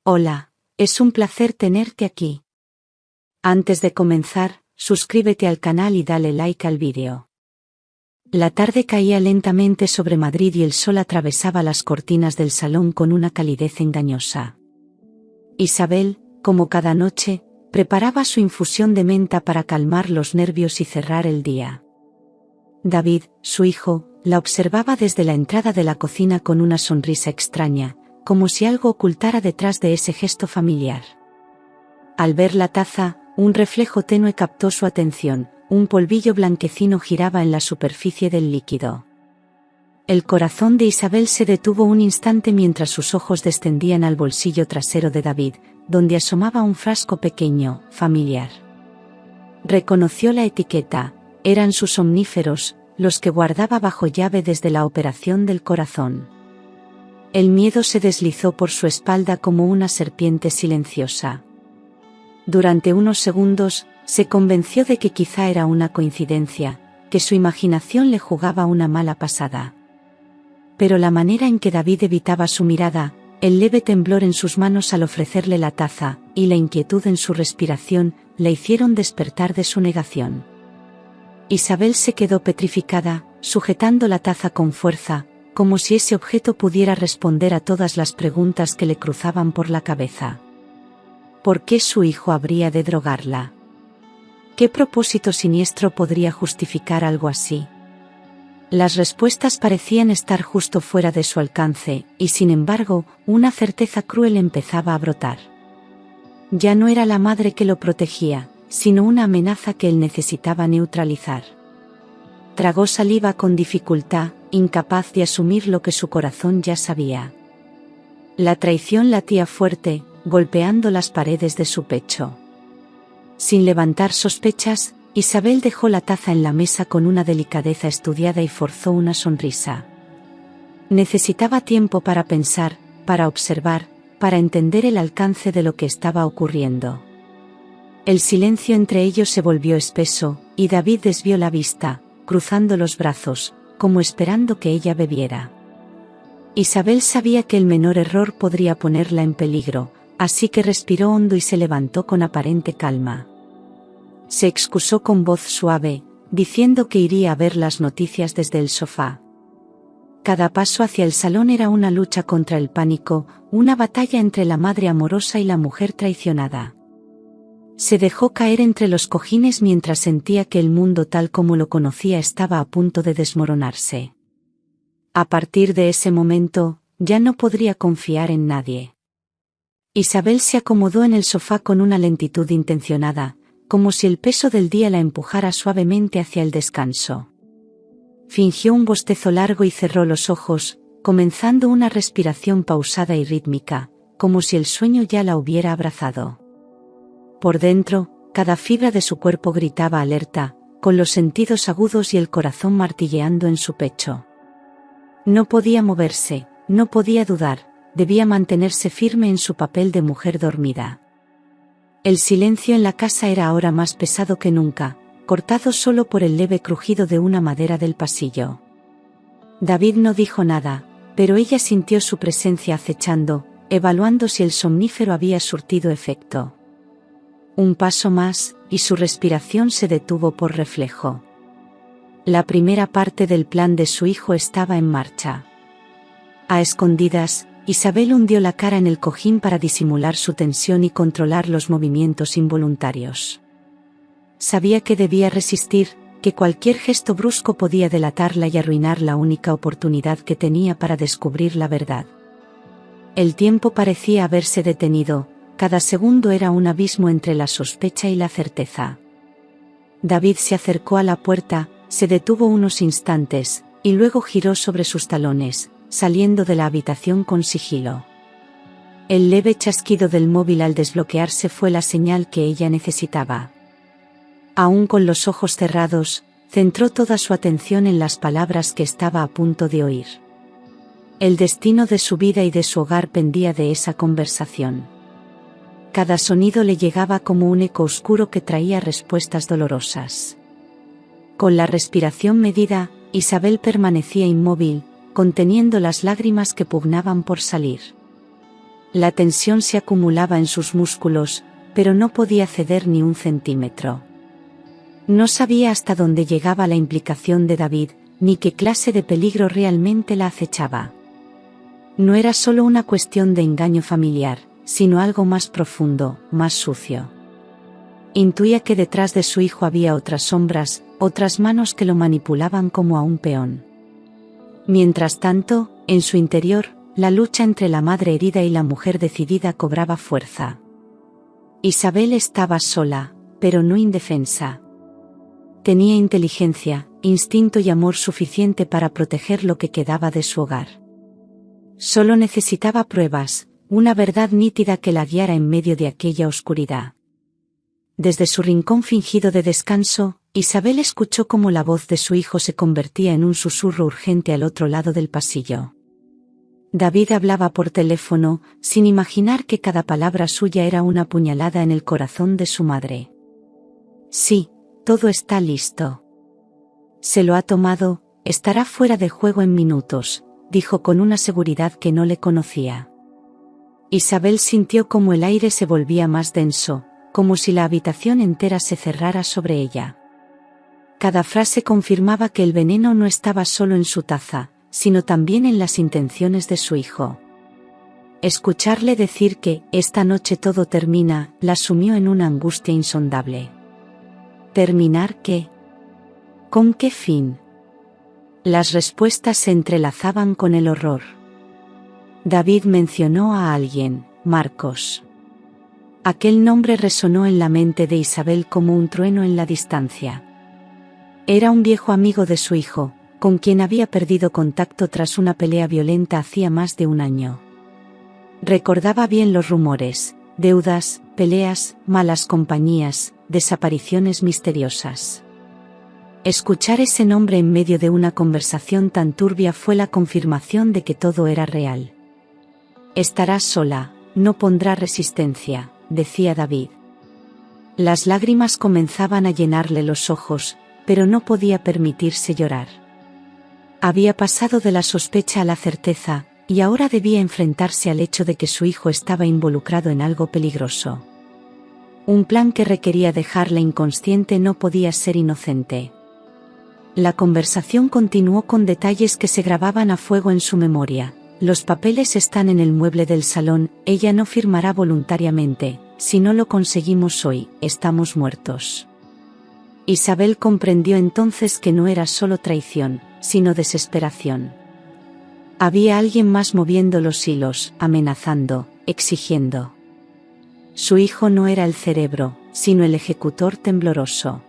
Hola, es un placer tenerte aquí. Antes de comenzar, suscríbete al canal y dale like al vídeo. La tarde caía lentamente sobre Madrid y el sol atravesaba las cortinas del salón con una calidez engañosa. Isabel, como cada noche, preparaba su infusión de menta para calmar los nervios y cerrar el día. David, su hijo, la observaba desde la entrada de la cocina con una sonrisa extraña, como si algo ocultara detrás de ese gesto familiar. Al ver la taza, un reflejo tenue captó su atención, un polvillo blanquecino giraba en la superficie del líquido. El corazón de Isabel se detuvo un instante mientras sus ojos descendían al bolsillo trasero de David, donde asomaba un frasco pequeño, familiar. Reconoció la etiqueta, eran sus somníferos, los que guardaba bajo llave desde la operación del corazón. El miedo se deslizó por su espalda como una serpiente silenciosa. Durante unos segundos, se convenció de que quizá era una coincidencia, que su imaginación le jugaba una mala pasada. Pero la manera en que David evitaba su mirada, el leve temblor en sus manos al ofrecerle la taza, y la inquietud en su respiración, le hicieron despertar de su negación. Isabel se quedó petrificada, sujetando la taza con fuerza, como si ese objeto pudiera responder a todas las preguntas que le cruzaban por la cabeza. ¿Por qué su hijo habría de drogarla? ¿Qué propósito siniestro podría justificar algo así? Las respuestas parecían estar justo fuera de su alcance, y sin embargo, una certeza cruel empezaba a brotar. Ya no era la madre que lo protegía, sino una amenaza que él necesitaba neutralizar. Tragó saliva con dificultad, incapaz de asumir lo que su corazón ya sabía. La traición latía fuerte, golpeando las paredes de su pecho. Sin levantar sospechas, Isabel dejó la taza en la mesa con una delicadeza estudiada y forzó una sonrisa. Necesitaba tiempo para pensar, para observar, para entender el alcance de lo que estaba ocurriendo. El silencio entre ellos se volvió espeso, y David desvió la vista, cruzando los brazos, como esperando que ella bebiera. Isabel sabía que el menor error podría ponerla en peligro, así que respiró hondo y se levantó con aparente calma. Se excusó con voz suave, diciendo que iría a ver las noticias desde el sofá. Cada paso hacia el salón era una lucha contra el pánico, una batalla entre la madre amorosa y la mujer traicionada. Se dejó caer entre los cojines mientras sentía que el mundo tal como lo conocía estaba a punto de desmoronarse. A partir de ese momento, ya no podría confiar en nadie. Isabel se acomodó en el sofá con una lentitud intencionada, como si el peso del día la empujara suavemente hacia el descanso. Fingió un bostezo largo y cerró los ojos, comenzando una respiración pausada y rítmica, como si el sueño ya la hubiera abrazado. Por dentro, cada fibra de su cuerpo gritaba alerta, con los sentidos agudos y el corazón martilleando en su pecho. No podía moverse, no podía dudar, debía mantenerse firme en su papel de mujer dormida. El silencio en la casa era ahora más pesado que nunca, cortado solo por el leve crujido de una madera del pasillo. David no dijo nada, pero ella sintió su presencia acechando, evaluando si el somnífero había surtido efecto. Un paso más, y su respiración se detuvo por reflejo. La primera parte del plan de su hijo estaba en marcha. A escondidas, Isabel hundió la cara en el cojín para disimular su tensión y controlar los movimientos involuntarios. Sabía que debía resistir, que cualquier gesto brusco podía delatarla y arruinar la única oportunidad que tenía para descubrir la verdad. El tiempo parecía haberse detenido, cada segundo era un abismo entre la sospecha y la certeza. David se acercó a la puerta, se detuvo unos instantes, y luego giró sobre sus talones, saliendo de la habitación con sigilo. El leve chasquido del móvil al desbloquearse fue la señal que ella necesitaba. Aún con los ojos cerrados, centró toda su atención en las palabras que estaba a punto de oír. El destino de su vida y de su hogar pendía de esa conversación. Cada sonido le llegaba como un eco oscuro que traía respuestas dolorosas. Con la respiración medida, Isabel permanecía inmóvil, conteniendo las lágrimas que pugnaban por salir. La tensión se acumulaba en sus músculos, pero no podía ceder ni un centímetro. No sabía hasta dónde llegaba la implicación de David, ni qué clase de peligro realmente la acechaba. No era solo una cuestión de engaño familiar, sino algo más profundo, más sucio. Intuía que detrás de su hijo había otras sombras, otras manos que lo manipulaban como a un peón. Mientras tanto, en su interior, la lucha entre la madre herida y la mujer decidida cobraba fuerza. Isabel estaba sola, pero no indefensa. Tenía inteligencia, instinto y amor suficiente para proteger lo que quedaba de su hogar. Solo necesitaba pruebas, una verdad nítida que la guiara en medio de aquella oscuridad. Desde su rincón fingido de descanso, Isabel escuchó cómo la voz de su hijo se convertía en un susurro urgente al otro lado del pasillo. David hablaba por teléfono, sin imaginar que cada palabra suya era una puñalada en el corazón de su madre. Sí, todo está listo. Se lo ha tomado, estará fuera de juego en minutos, dijo con una seguridad que no le conocía. Isabel sintió como el aire se volvía más denso, como si la habitación entera se cerrara sobre ella. Cada frase confirmaba que el veneno no estaba solo en su taza, sino también en las intenciones de su hijo. Escucharle decir que, esta noche todo termina, la sumió en una angustia insondable. ¿Terminar qué? ¿Con qué fin? Las respuestas se entrelazaban con el horror. David mencionó a alguien, Marcos. Aquel nombre resonó en la mente de Isabel como un trueno en la distancia. Era un viejo amigo de su hijo, con quien había perdido contacto tras una pelea violenta hacía más de un año. Recordaba bien los rumores, deudas, peleas, malas compañías, desapariciones misteriosas. Escuchar ese nombre en medio de una conversación tan turbia fue la confirmación de que todo era real. Estará sola, no pondrá resistencia, decía David. Las lágrimas comenzaban a llenarle los ojos, pero no podía permitirse llorar. Había pasado de la sospecha a la certeza, y ahora debía enfrentarse al hecho de que su hijo estaba involucrado en algo peligroso. Un plan que requería dejarla inconsciente no podía ser inocente. La conversación continuó con detalles que se grababan a fuego en su memoria. Los papeles están en el mueble del salón, ella no firmará voluntariamente, si no lo conseguimos hoy, estamos muertos. Isabel comprendió entonces que no era solo traición, sino desesperación. Había alguien más moviendo los hilos, amenazando, exigiendo. Su hijo no era el cerebro, sino el ejecutor tembloroso.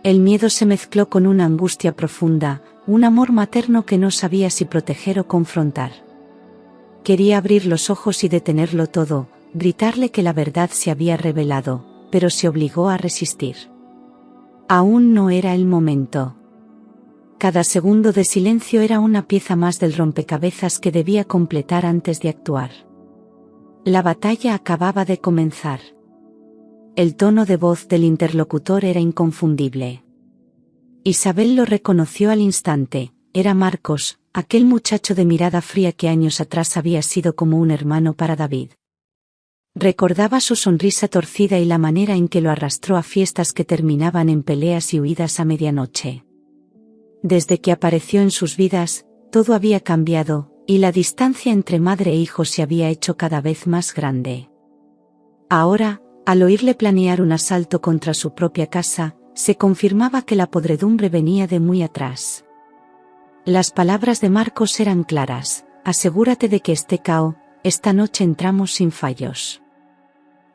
El miedo se mezcló con una angustia profunda, un amor materno que no sabía si proteger o confrontar. Quería abrir los ojos y detenerlo todo, gritarle que la verdad se había revelado, pero se obligó a resistir. Aún no era el momento. Cada segundo de silencio era una pieza más del rompecabezas que debía completar antes de actuar. La batalla acababa de comenzar. El tono de voz del interlocutor era inconfundible. Isabel lo reconoció al instante, era Marcos, aquel muchacho de mirada fría que años atrás había sido como un hermano para David. Recordaba su sonrisa torcida y la manera en que lo arrastró a fiestas que terminaban en peleas y huidas a medianoche. Desde que apareció en sus vidas, todo había cambiado, y la distancia entre madre e hijo se había hecho cada vez más grande. Ahora, al oírle planear un asalto contra su propia casa, se confirmaba que la podredumbre venía de muy atrás. Las palabras de Marcos eran claras: asegúrate de que esté cao, esta noche entramos sin fallos.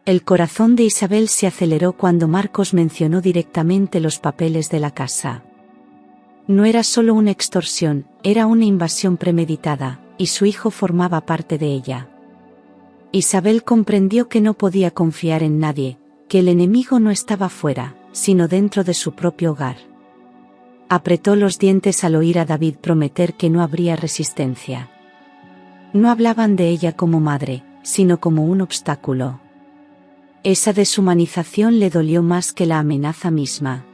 El corazón de Isabel se aceleró cuando Marcos mencionó directamente los papeles de la casa. No era solo una extorsión, era una invasión premeditada, y su hijo formaba parte de ella. Isabel comprendió que no podía confiar en nadie, que el enemigo no estaba fuera, sino dentro de su propio hogar. Apretó los dientes al oír a David prometer que no habría resistencia. No hablaban de ella como madre, sino como un obstáculo. Esa deshumanización le dolió más que la amenaza misma.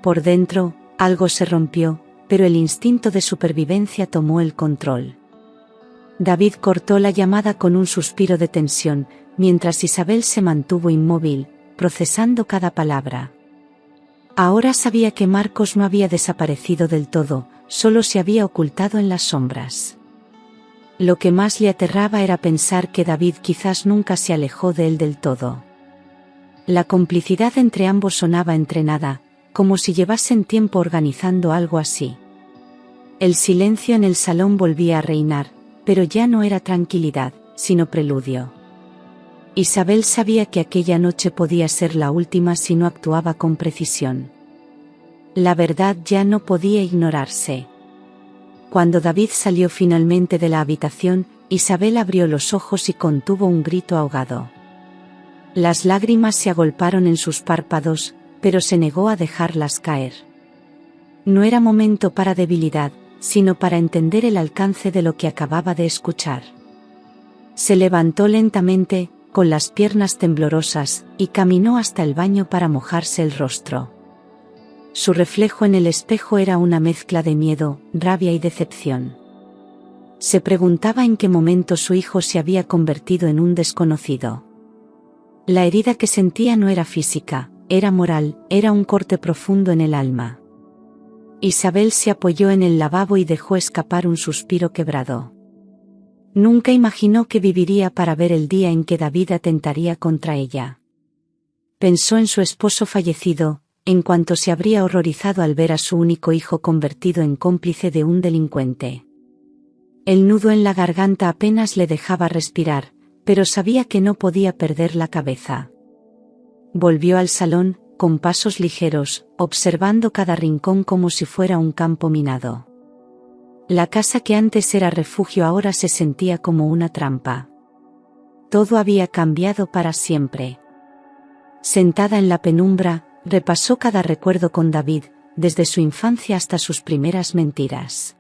Por dentro, algo se rompió, pero el instinto de supervivencia tomó el control. David cortó la llamada con un suspiro de tensión, mientras Isabel se mantuvo inmóvil, procesando cada palabra. Ahora sabía que Marcos no había desaparecido del todo, solo se había ocultado en las sombras. Lo que más le aterraba era pensar que David quizás nunca se alejó de él del todo. La complicidad entre ambos sonaba entrenada, como si llevasen tiempo organizando algo así. El silencio en el salón volvía a reinar, pero ya no era tranquilidad, sino preludio. Isabel sabía que aquella noche podía ser la última si no actuaba con precisión. La verdad ya no podía ignorarse. Cuando David salió finalmente de la habitación, Isabel abrió los ojos y contuvo un grito ahogado. Las lágrimas se agolparon en sus párpados, pero se negó a dejarlas caer. No era momento para debilidad, sino para entender el alcance de lo que acababa de escuchar. Se levantó lentamente, con las piernas temblorosas, y caminó hasta el baño para mojarse el rostro. Su reflejo en el espejo era una mezcla de miedo, rabia y decepción. Se preguntaba en qué momento su hijo se había convertido en un desconocido. La herida que sentía no era física, era moral, era un corte profundo en el alma. Isabel se apoyó en el lavabo y dejó escapar un suspiro quebrado. Nunca imaginó que viviría para ver el día en que David atentaría contra ella. Pensó en su esposo fallecido, en cuanto se habría horrorizado al ver a su único hijo convertido en cómplice de un delincuente. El nudo en la garganta apenas le dejaba respirar, pero sabía que no podía perder la cabeza. Volvió al salón, con pasos ligeros, observando cada rincón como si fuera un campo minado. La casa que antes era refugio ahora se sentía como una trampa. Todo había cambiado para siempre. Sentada en la penumbra, repasó cada recuerdo con David, desde su infancia hasta sus primeras mentiras.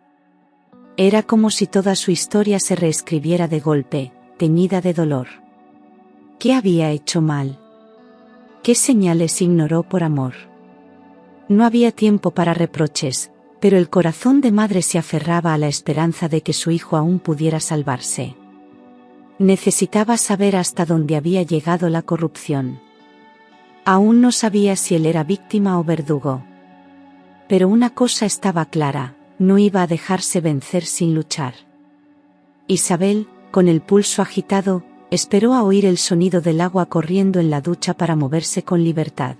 Era como si toda su historia se reescribiera de golpe, teñida de dolor. ¿Qué había hecho mal? ¿Qué señales ignoró por amor? No había tiempo para reproches, pero el corazón de madre se aferraba a la esperanza de que su hijo aún pudiera salvarse. Necesitaba saber hasta dónde había llegado la corrupción. Aún no sabía si él era víctima o verdugo. Pero una cosa estaba clara, no iba a dejarse vencer sin luchar. Isabel, con el pulso agitado, esperó a oír el sonido del agua corriendo en la ducha para moverse con libertad.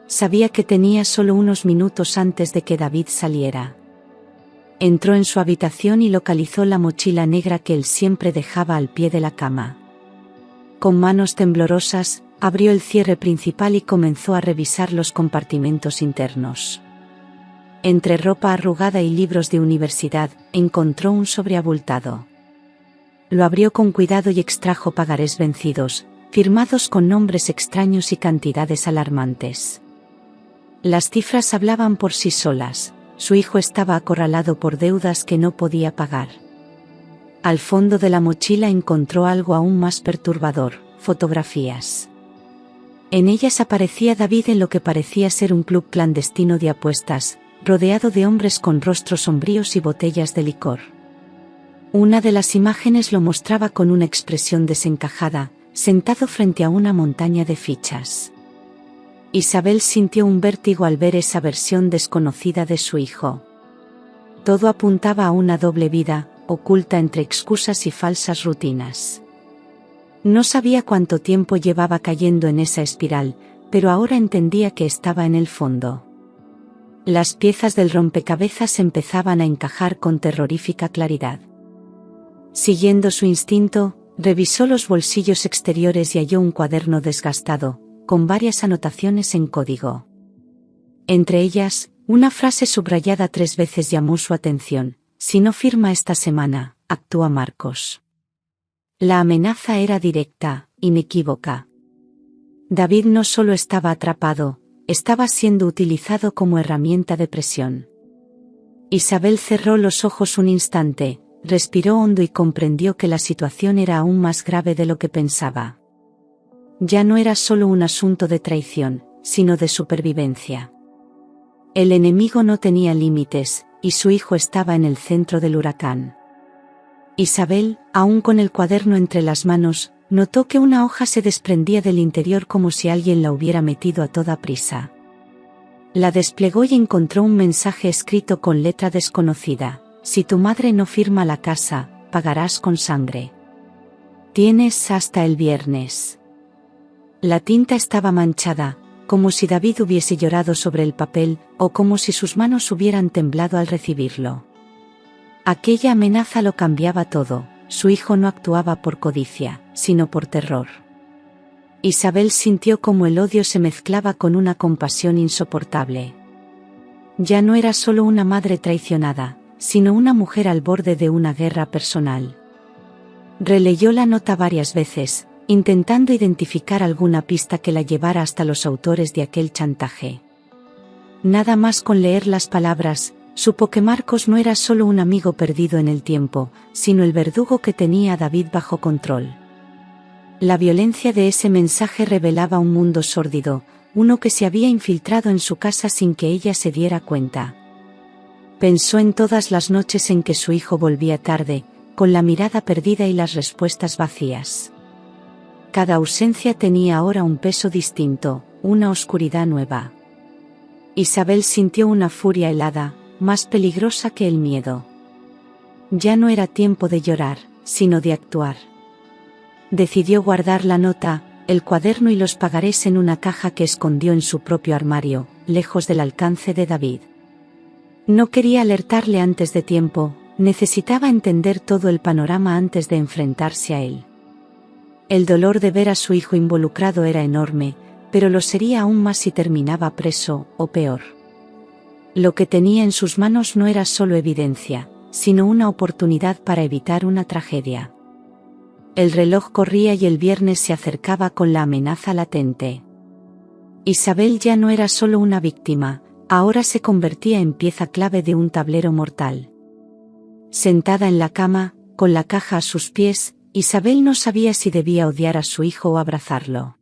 Sabía que tenía solo unos minutos antes de que David saliera. Entró en su habitación y localizó la mochila negra que él siempre dejaba al pie de la cama. Con manos temblorosas, abrió el cierre principal y comenzó a revisar los compartimentos internos. Entre ropa arrugada y libros de universidad, encontró un sobre abultado. Lo abrió con cuidado y extrajo pagarés vencidos, firmados con nombres extraños y cantidades alarmantes. Las cifras hablaban por sí solas, su hijo estaba acorralado por deudas que no podía pagar. Al fondo de la mochila encontró algo aún más perturbador, fotografías. En ellas aparecía David en lo que parecía ser un club clandestino de apuestas, rodeado de hombres con rostros sombríos y botellas de licor. Una de las imágenes lo mostraba con una expresión desencajada, sentado frente a una montaña de fichas. Isabel sintió un vértigo al ver esa versión desconocida de su hijo. Todo apuntaba a una doble vida, oculta entre excusas y falsas rutinas. No sabía cuánto tiempo llevaba cayendo en esa espiral, pero ahora entendía que estaba en el fondo. Las piezas del rompecabezas empezaban a encajar con terrorífica claridad. Siguiendo su instinto, revisó los bolsillos exteriores y halló un cuaderno desgastado, con varias anotaciones en código. Entre ellas, una frase subrayada 3 veces llamó su atención: si no firma esta semana, actúa Marcos. La amenaza era directa, inequívoca. David no solo estaba atrapado, estaba siendo utilizado como herramienta de presión. Isabel cerró los ojos un instante, respiró hondo y comprendió que la situación era aún más grave de lo que pensaba. Ya no era solo un asunto de traición, sino de supervivencia. El enemigo no tenía límites, y su hijo estaba en el centro del huracán. Isabel, aún con el cuaderno entre las manos, notó que una hoja se desprendía del interior como si alguien la hubiera metido a toda prisa. La desplegó y encontró un mensaje escrito con letra desconocida: si tu madre no firma la casa, pagarás con sangre. Tienes hasta el viernes. La tinta estaba manchada, como si David hubiese llorado sobre el papel, o como si sus manos hubieran temblado al recibirlo. Aquella amenaza lo cambiaba todo. Su hijo no actuaba por codicia, sino por terror. Isabel sintió como el odio se mezclaba con una compasión insoportable. Ya no era solo una madre traicionada, sino una mujer al borde de una guerra personal. Releyó la nota varias veces, intentando identificar alguna pista que la llevara hasta los autores de aquel chantaje. Nada más con leer las palabras, supo que Marcos no era solo un amigo perdido en el tiempo, sino el verdugo que tenía a David bajo control. La violencia de ese mensaje revelaba un mundo sórdido, uno que se había infiltrado en su casa sin que ella se diera cuenta. Pensó en todas las noches en que su hijo volvía tarde, con la mirada perdida y las respuestas vacías. Cada ausencia tenía ahora un peso distinto, una oscuridad nueva. Isabel sintió una furia helada, más peligrosa que el miedo. Ya no era tiempo de llorar, sino de actuar. Decidió guardar la nota, el cuaderno y los pagarés en una caja que escondió en su propio armario, lejos del alcance de David. No quería alertarle antes de tiempo, necesitaba entender todo el panorama antes de enfrentarse a él. El dolor de ver a su hijo involucrado era enorme, pero lo sería aún más si terminaba preso, o peor. Lo que tenía en sus manos no era solo evidencia, sino una oportunidad para evitar una tragedia. El reloj corría y el viernes se acercaba con la amenaza latente. Isabel ya no era solo una víctima, ahora se convertía en pieza clave de un tablero mortal. Sentada en la cama, con la caja a sus pies, Isabel no sabía si debía odiar a su hijo o abrazarlo.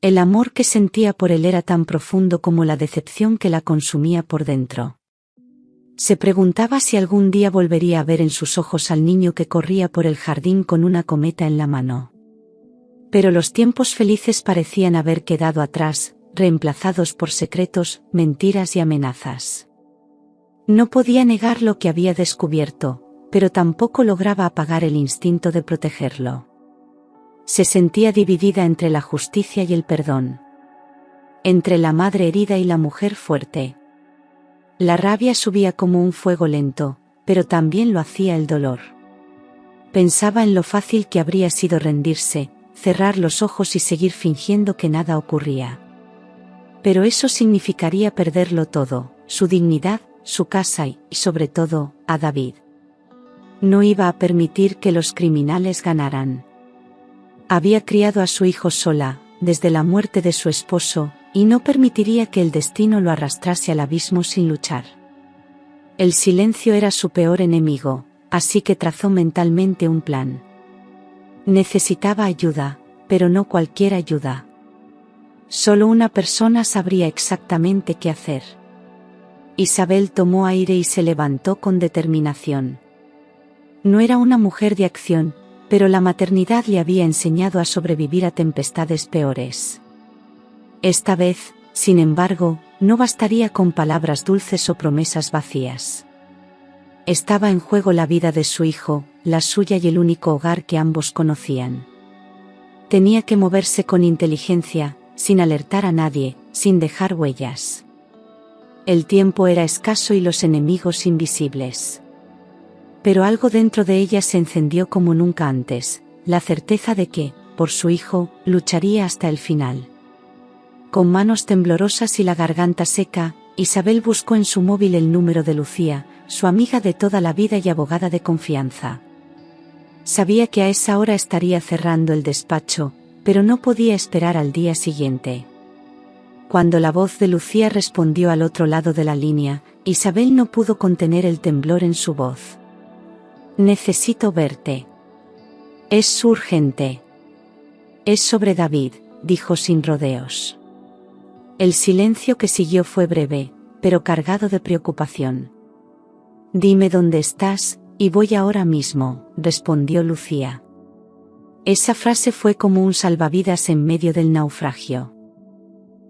El amor que sentía por él era tan profundo como la decepción que la consumía por dentro. Se preguntaba si algún día volvería a ver en sus ojos al niño que corría por el jardín con una cometa en la mano. Pero los tiempos felices parecían haber quedado atrás, reemplazados por secretos, mentiras y amenazas. No podía negar lo que había descubierto, pero tampoco lograba apagar el instinto de protegerlo. Se sentía dividida entre la justicia y el perdón. Entre la madre herida y la mujer fuerte. La rabia subía como un fuego lento, pero también lo hacía el dolor. Pensaba en lo fácil que habría sido rendirse, cerrar los ojos y seguir fingiendo que nada ocurría. Pero eso significaría perderlo todo, su dignidad, su casa y, sobre todo, a David. No iba a permitir que los criminales ganaran. Había criado a su hijo sola, desde la muerte de su esposo, y no permitiría que el destino lo arrastrase al abismo sin luchar. El silencio era su peor enemigo, así que trazó mentalmente un plan. Necesitaba ayuda, pero no cualquier ayuda. Solo una persona sabría exactamente qué hacer. Isabel tomó aire y se levantó con determinación. No era una mujer de acción, pero la maternidad le había enseñado a sobrevivir a tempestades peores. Esta vez, sin embargo, no bastaría con palabras dulces o promesas vacías. Estaba en juego la vida de su hijo, la suya y el único hogar que ambos conocían. Tenía que moverse con inteligencia, sin alertar a nadie, sin dejar huellas. El tiempo era escaso y los enemigos invisibles. Pero algo dentro de ella se encendió como nunca antes, la certeza de que, por su hijo, lucharía hasta el final. Con manos temblorosas y la garganta seca, Isabel buscó en su móvil el número de Lucía, su amiga de toda la vida y abogada de confianza. Sabía que a esa hora estaría cerrando el despacho, pero no podía esperar al día siguiente. Cuando la voz de Lucía respondió al otro lado de la línea, Isabel no pudo contener el temblor en su voz. Necesito verte. Es urgente. Es sobre David, dijo sin rodeos. El silencio que siguió fue breve, pero cargado de preocupación. Dime dónde estás, Y voy ahora mismo, respondió Lucía. Esa frase fue como un salvavidas en medio del naufragio.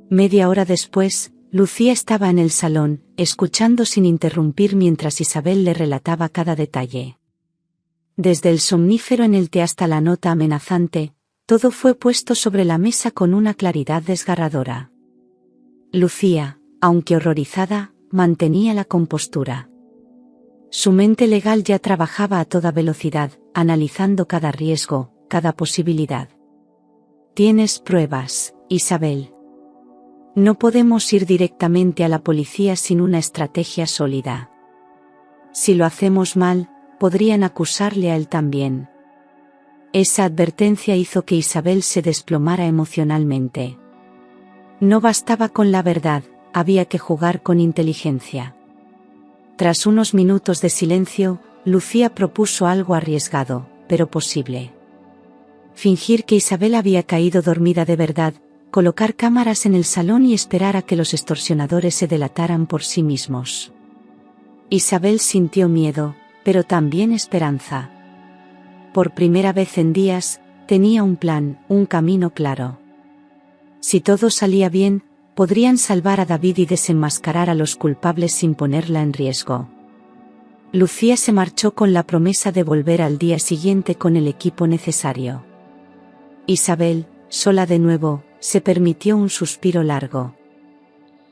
Media hora después, Lucía estaba en el salón, escuchando sin interrumpir mientras Isabel le relataba cada detalle. Desde el somnífero en el té hasta la nota amenazante, todo fue puesto sobre la mesa con una claridad desgarradora. Lucía, aunque horrorizada, mantenía la compostura. Su mente legal ya trabajaba a toda velocidad, analizando cada riesgo, cada posibilidad. Tienes pruebas, Isabel. No podemos ir directamente a la policía sin una estrategia sólida. Si lo hacemos mal, podrían acusarle a él también. Esa advertencia hizo que Isabel se desplomara emocionalmente. No bastaba con la verdad, había que jugar con inteligencia. Tras unos minutos de silencio, Lucía propuso algo arriesgado, pero posible. Fingir que Isabel había caído dormida de verdad, colocar cámaras en el salón y esperar a que los extorsionadores se delataran por sí mismos. Isabel sintió miedo, pero también esperanza. Por primera vez en días, tenía un plan, un camino claro. Si todo salía bien, podrían salvar a David y desenmascarar a los culpables sin ponerla en riesgo. Lucía se marchó con la promesa de volver al día siguiente con el equipo necesario. Isabel, sola de nuevo, se permitió un suspiro largo.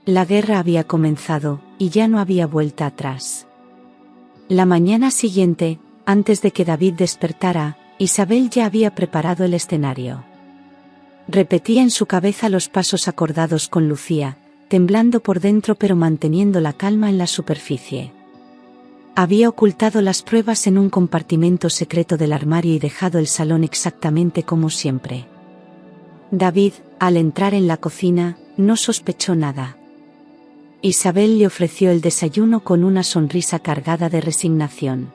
La guerra había comenzado, y ya no había vuelta atrás. La mañana siguiente, antes de que David despertara, Isabel ya había preparado el escenario. Repetía en su cabeza los pasos acordados con Lucía, temblando por dentro pero manteniendo la calma en la superficie. Había ocultado las pruebas en un compartimento secreto del armario y dejado el salón exactamente como siempre. David, al entrar en la cocina, no sospechó nada. Isabel le ofreció el desayuno con una sonrisa cargada de resignación.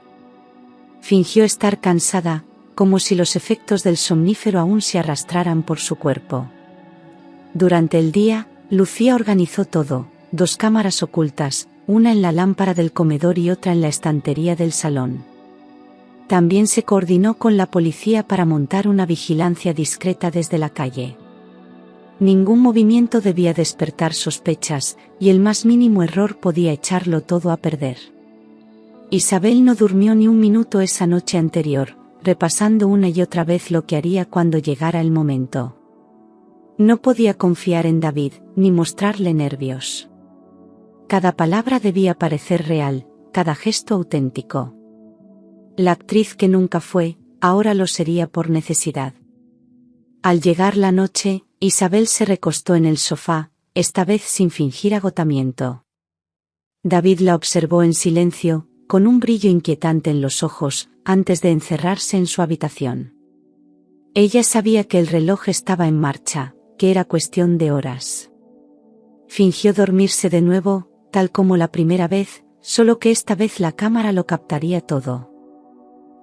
Fingió estar cansada, como si los efectos del somnífero aún se arrastraran por su cuerpo. Durante el día, Lucía organizó todo, 2 cámaras ocultas, una en la lámpara del comedor y otra en la estantería del salón. También se coordinó con la policía para montar una vigilancia discreta desde la calle. Ningún movimiento debía despertar sospechas, y el más mínimo error podía echarlo todo a perder. Isabel no durmió ni un minuto esa noche anterior, repasando una y otra vez lo que haría cuando llegara el momento. No podía confiar en David, ni mostrarle nervios. Cada palabra debía parecer real, cada gesto auténtico. La actriz que nunca fue, ahora lo sería por necesidad. Al llegar la noche, Isabel se recostó en el sofá, esta vez sin fingir agotamiento. David la observó en silencio, con un brillo inquietante en los ojos, antes de encerrarse en su habitación. Ella sabía que el reloj estaba en marcha, que era cuestión de horas. Fingió dormirse de nuevo, tal como la primera vez, solo que esta vez la cámara lo captaría todo.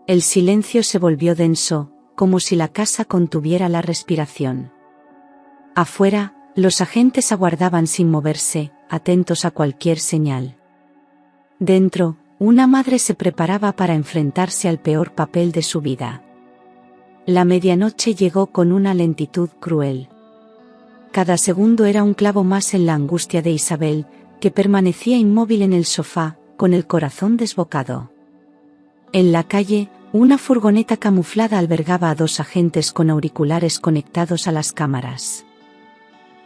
El silencio se volvió denso, como si la casa contuviera la respiración. Afuera, los agentes aguardaban sin moverse, atentos a cualquier señal. Dentro, una madre se preparaba para enfrentarse al peor papel de su vida. La medianoche llegó con una lentitud cruel. Cada segundo era un clavo más en la angustia de Isabel, que permanecía inmóvil en el sofá, con el corazón desbocado. En la calle, una furgoneta camuflada albergaba a 2 agentes con auriculares conectados a las cámaras.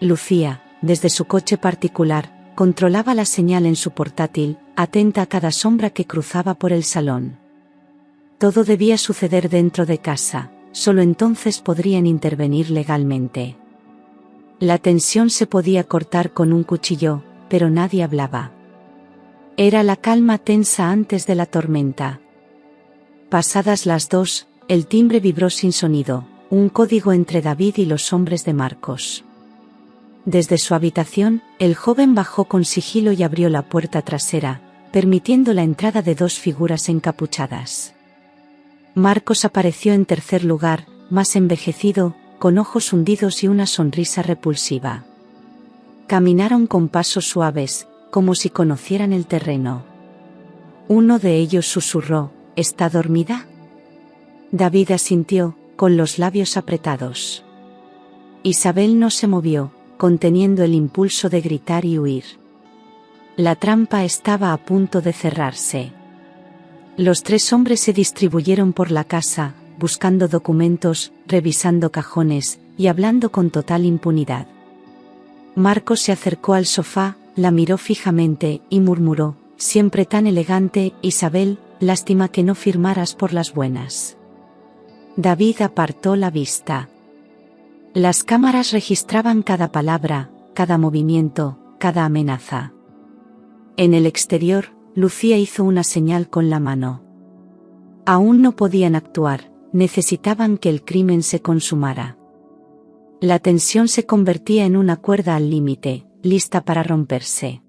Lucía, desde su coche particular, controlaba la señal en su portátil, atenta a cada sombra que cruzaba por el salón. Todo debía suceder dentro de casa, solo entonces podrían intervenir legalmente. La tensión se podía cortar con un cuchillo, pero nadie hablaba. Era la calma tensa antes de la tormenta. Pasadas las 2, el timbre vibró sin sonido, un código entre David y los hombres de Marcos. Desde su habitación, el joven bajó con sigilo y abrió la puerta trasera, permitiendo la entrada de 2 figuras encapuchadas. Marcos apareció en tercer lugar, más envejecido, con ojos hundidos y una sonrisa repulsiva. Caminaron con pasos suaves, como si conocieran el terreno. Uno de ellos susurró: ¿está dormida? David asintió, con los labios apretados. Isabel no se movió, conteniendo el impulso de gritar y huir. La trampa estaba a punto de cerrarse. Los tres hombres se distribuyeron por la casa, buscando documentos, revisando cajones, y hablando con total impunidad. Marcos se acercó al sofá, la miró fijamente, y murmuró, siempre tan elegante, Isabel, lástima que no firmaras por las buenas. David apartó la vista. Las cámaras registraban cada palabra, cada movimiento, cada amenaza. En el exterior, Lucía hizo una señal con la mano. Aún no podían actuar, necesitaban que el crimen se consumara. La tensión se convertía en una cuerda al límite, lista para romperse.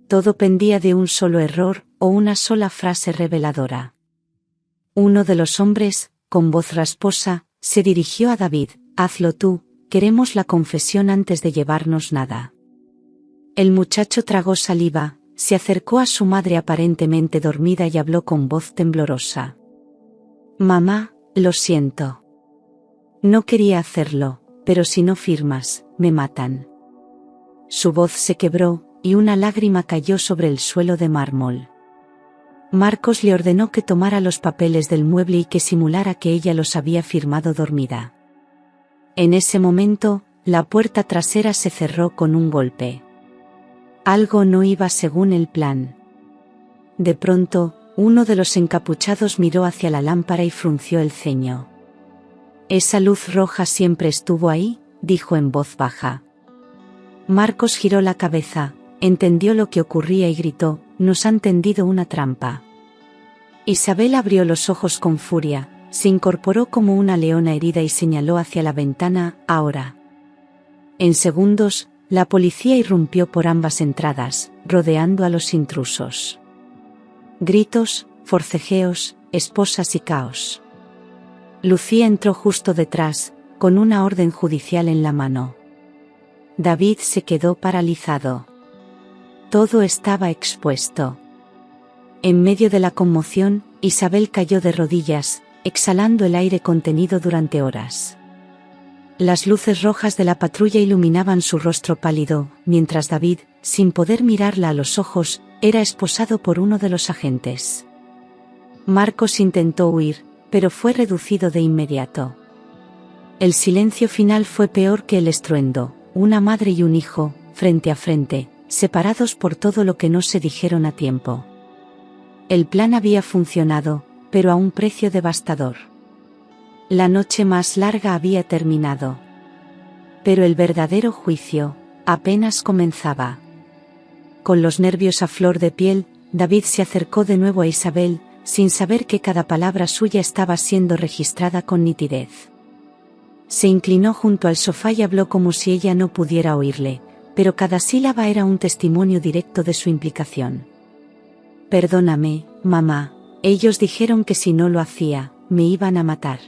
Todo pendía de un solo error, o una sola frase reveladora. Uno de los hombres, con voz rasposa, se dirigió a David, hazlo tú, queremos la confesión antes de llevarnos nada. El muchacho tragó saliva, se acercó a su madre aparentemente dormida y habló con voz temblorosa. Mamá, lo siento. No quería hacerlo, pero si no firmas, me matan. Su voz se quebró, y una lágrima cayó sobre el suelo de mármol. Marcos le ordenó que tomara los papeles del mueble y que simulara que ella los había firmado dormida. En ese momento, la puerta trasera se cerró con un golpe. Algo no iba según el plan. De pronto, uno de los encapuchados miró hacia la lámpara y frunció el ceño. «¿Esa luz roja siempre estuvo ahí?», dijo en voz baja. Marcos giró la cabeza, entendió lo que ocurría y gritó, «Nos han tendido una trampa». Isabel abrió los ojos con furia, se incorporó como una leona herida y señaló hacia la ventana, «ahora». En segundos, la policía irrumpió por ambas entradas, rodeando a los intrusos. Gritos, forcejeos, esposas y caos. Lucía entró justo detrás, con una orden judicial en la mano. David se quedó paralizado. Todo estaba expuesto. En medio de la conmoción, Isabel cayó de rodillas, exhalando el aire contenido durante horas. Las luces rojas de la patrulla iluminaban su rostro pálido, mientras David, sin poder mirarla a los ojos, era esposado por uno de los agentes. Marcos intentó huir, pero fue reducido de inmediato. El silencio final fue peor que el estruendo, una madre y un hijo, frente a frente, separados por todo lo que no se dijeron a tiempo. El plan había funcionado, pero a un precio devastador. La noche más larga había terminado. Pero el verdadero juicio apenas comenzaba. Con los nervios a flor de piel, David se acercó de nuevo a Isabel, sin saber que cada palabra suya estaba siendo registrada con nitidez. Se inclinó junto al sofá y habló como si ella no pudiera oírle, pero cada sílaba era un testimonio directo de su implicación. «Perdóname, mamá, ellos dijeron que si no lo hacía, me iban a matar.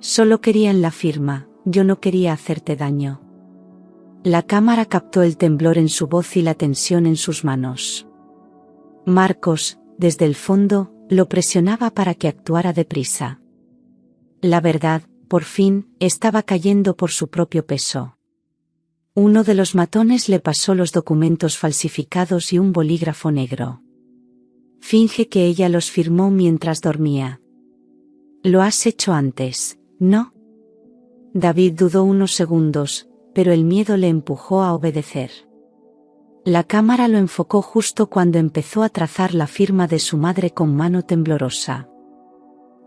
Solo querían la firma, yo no quería hacerte daño». La cámara captó el temblor en su voz y la tensión en sus manos. Marcos, desde el fondo, lo presionaba para que actuara deprisa. La verdad, por fin, estaba cayendo por su propio peso. Uno de los matones le pasó los documentos falsificados y un bolígrafo negro. Finge que ella los firmó mientras dormía. «Lo has hecho antes, ¿no?». David dudó unos segundos, pero el miedo le empujó a obedecer. La cámara lo enfocó justo cuando empezó a trazar la firma de su madre con mano temblorosa.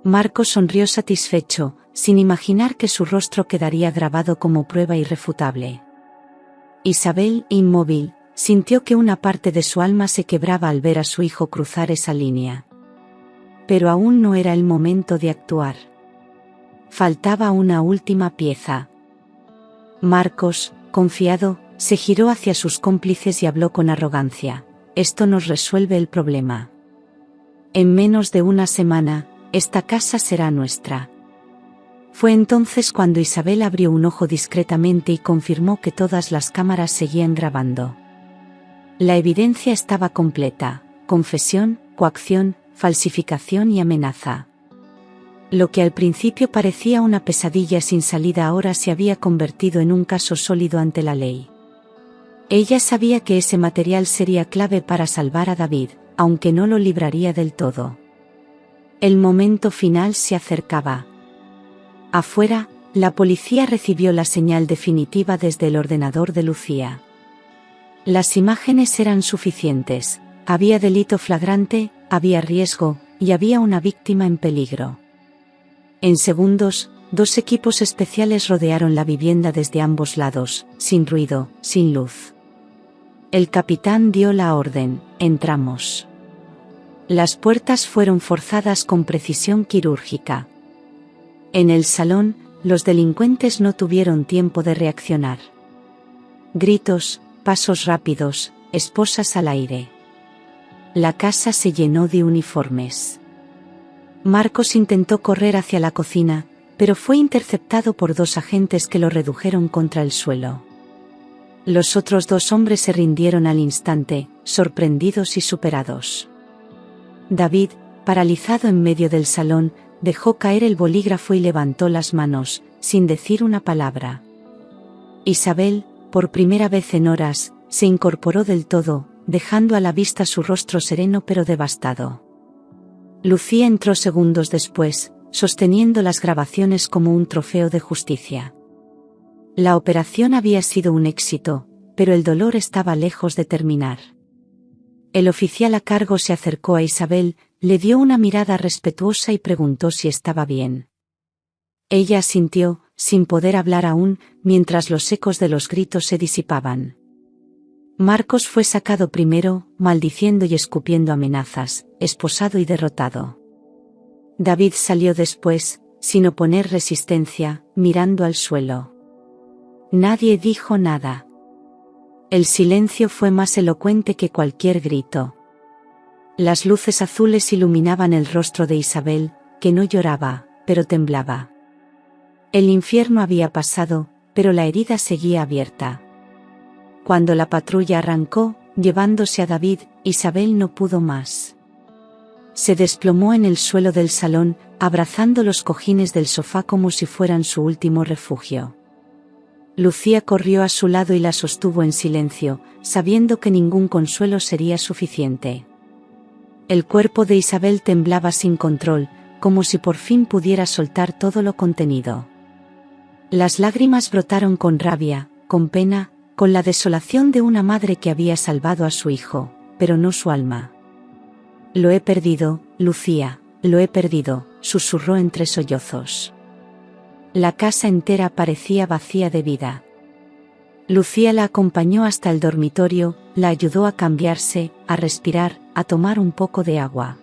Marcos sonrió satisfecho, sin imaginar que su rostro quedaría grabado como prueba irrefutable. Isabel, inmóvil, sintió que una parte de su alma se quebraba al ver a su hijo cruzar esa línea. Pero aún no era el momento de actuar. Faltaba una última pieza. Marcos, confiado, se giró hacia sus cómplices y habló con arrogancia. «Esto nos resuelve el problema. En menos de una semana, esta casa será nuestra». Fue entonces cuando Isabel abrió un ojo discretamente y confirmó que todas las cámaras seguían grabando. La evidencia estaba completa: confesión, coacción, falsificación y amenaza. Lo que al principio parecía una pesadilla sin salida ahora se había convertido en un caso sólido ante la ley. Ella sabía que ese material sería clave para salvar a David, aunque no lo libraría del todo. El momento final se acercaba. Afuera, la policía recibió la señal definitiva desde el ordenador de Lucía. Las imágenes eran suficientes, había delito flagrante, había riesgo, y había una víctima en peligro. En segundos, 2 equipos especiales rodearon la vivienda desde ambos lados, sin ruido, sin luz. El capitán dio la orden: entramos. Las puertas fueron forzadas con precisión quirúrgica. En el salón, los delincuentes no tuvieron tiempo de reaccionar. Gritos, pasos rápidos, esposas al aire. La casa se llenó de uniformes. Marcos intentó correr hacia la cocina, pero fue interceptado por 2 agentes que lo redujeron contra el suelo. Los otros 2 hombres se rindieron al instante, sorprendidos y superados. David, paralizado en medio del salón, dejó caer el bolígrafo y levantó las manos, sin decir una palabra. Isabel, por primera vez en horas, se incorporó del todo, dejando a la vista su rostro sereno pero devastado. Lucía entró segundos después, sosteniendo las grabaciones como un trofeo de justicia. La operación había sido un éxito, pero el dolor estaba lejos de terminar. El oficial a cargo se acercó a Isabel, le dio una mirada respetuosa y preguntó si estaba bien. Ella asintió, sin poder hablar aún, mientras los ecos de los gritos se disipaban. Marcos fue sacado primero, maldiciendo y escupiendo amenazas, esposado y derrotado. David salió después, sin oponer resistencia, mirando al suelo. Nadie dijo nada. El silencio fue más elocuente que cualquier grito. Las luces azules iluminaban el rostro de Isabel, que no lloraba, pero temblaba. El infierno había pasado, pero la herida seguía abierta. Cuando la patrulla arrancó, llevándose a David, Isabel no pudo más. Se desplomó en el suelo del salón, abrazando los cojines del sofá como si fueran su último refugio. Lucía corrió a su lado y la sostuvo en silencio, sabiendo que ningún consuelo sería suficiente. El cuerpo de Isabel temblaba sin control, como si por fin pudiera soltar todo lo contenido. Las lágrimas brotaron con rabia, con pena, con la desolación de una madre que había salvado a su hijo, pero no su alma. «Lo he perdido, Lucía, lo he perdido», susurró entre sollozos. La casa entera parecía vacía de vida. Lucía la acompañó hasta el dormitorio, la ayudó a cambiarse, a respirar, a tomar un poco de agua.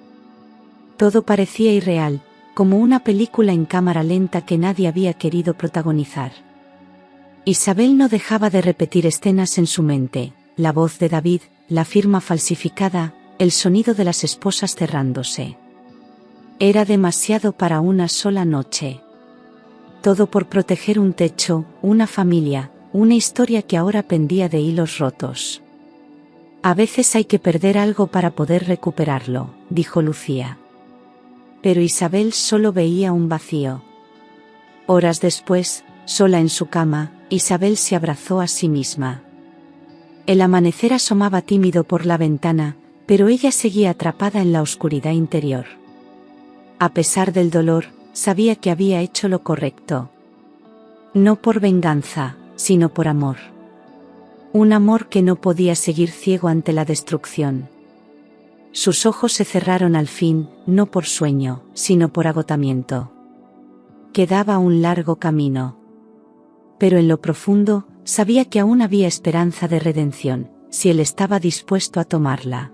Todo parecía irreal, como una película en cámara lenta que nadie había querido protagonizar. Isabel no dejaba de repetir escenas en su mente: la voz de David, la firma falsificada, el sonido de las esposas cerrándose. Era demasiado para una sola noche. Todo por proteger un techo, una familia, una historia que ahora pendía de hilos rotos. «A veces hay que perder algo para poder recuperarlo», dijo Lucía. Pero Isabel solo veía un vacío. Horas después, sola en su cama, Isabel se abrazó a sí misma. El amanecer asomaba tímido por la ventana, pero ella seguía atrapada en la oscuridad interior. A pesar del dolor, sabía que había hecho lo correcto. No por venganza, sino por amor. Un amor que no podía seguir ciego ante la destrucción. Sus ojos se cerraron al fin, no por sueño, sino por agotamiento. Quedaba un largo camino. Pero en lo profundo, sabía que aún había esperanza de redención, si él estaba dispuesto a tomarla.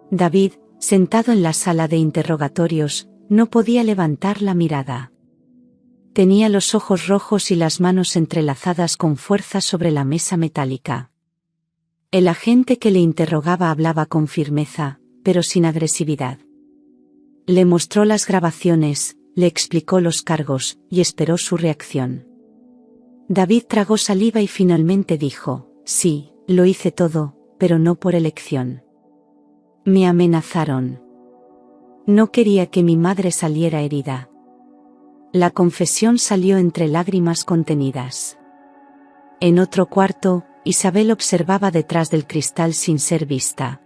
David, sentado en la sala de interrogatorios, no podía levantar la mirada. Tenía los ojos rojos y las manos entrelazadas con fuerza sobre la mesa metálica. El agente que le interrogaba hablaba con firmeza, pero sin agresividad. Le mostró las grabaciones, le explicó los cargos, y esperó su reacción. David tragó saliva y finalmente dijo: «Sí, lo hice todo, pero no por elección. Me amenazaron. No quería que mi madre saliera herida. La confesión salió entre lágrimas contenidas. En otro cuarto, Isabel observaba detrás del cristal sin ser vista.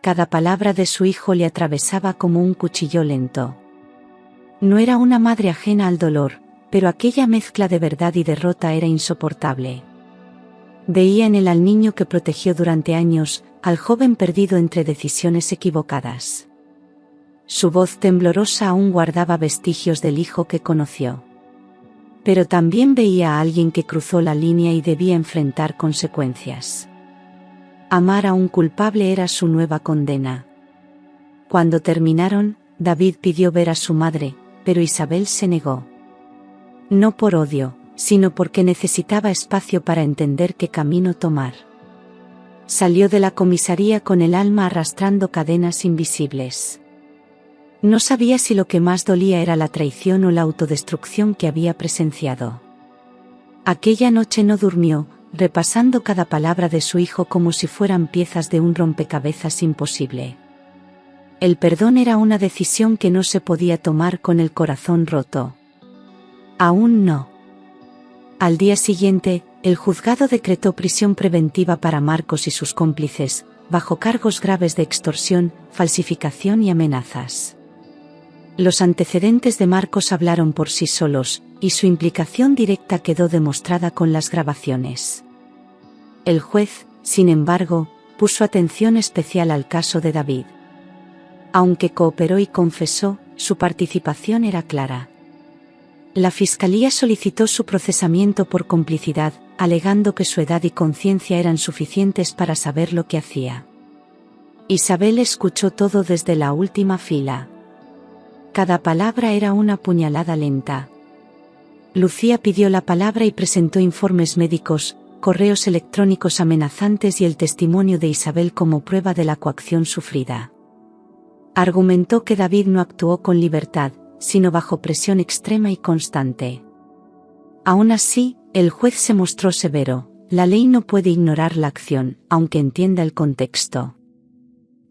Cada palabra de su hijo le atravesaba como un cuchillo lento. No era una madre ajena al dolor, pero aquella mezcla de verdad y derrota era insoportable. Veía en él al niño que protegió durante años, al joven perdido entre decisiones equivocadas. Su voz temblorosa aún guardaba vestigios del hijo que conoció. Pero también veía a alguien que cruzó la línea y debía enfrentar consecuencias. Amar a un culpable era su nueva condena. Cuando terminaron, David pidió ver a su madre, pero Isabel se negó. No por odio, sino porque necesitaba espacio para entender qué camino tomar. Salió de la comisaría con el alma arrastrando cadenas invisibles. No sabía si lo que más dolía era la traición o la autodestrucción que había presenciado. Aquella noche no durmió, repasando cada palabra de su hijo como si fueran piezas de un rompecabezas imposible. El perdón era una decisión que no se podía tomar con el corazón roto. Aún no. Al día siguiente, el juzgado decretó prisión preventiva para Marcos y sus cómplices, bajo cargos graves de extorsión, falsificación y amenazas. Los antecedentes de Marcos hablaron por sí solos, y su implicación directa quedó demostrada con las grabaciones. El juez, sin embargo, puso atención especial al caso de David. Aunque cooperó y confesó, su participación era clara. La fiscalía solicitó su procesamiento por complicidad, alegando que su edad y conciencia eran suficientes para saber lo que hacía. Isabel escuchó todo desde la última fila. Cada palabra era una puñalada lenta. Lucía pidió la palabra y presentó informes médicos, correos electrónicos amenazantes y el testimonio de Isabel como prueba de la coacción sufrida. Argumentó que David no actuó con libertad, sino bajo presión extrema y constante. Aún así, el juez se mostró severo: la ley no puede ignorar la acción, aunque entienda el contexto.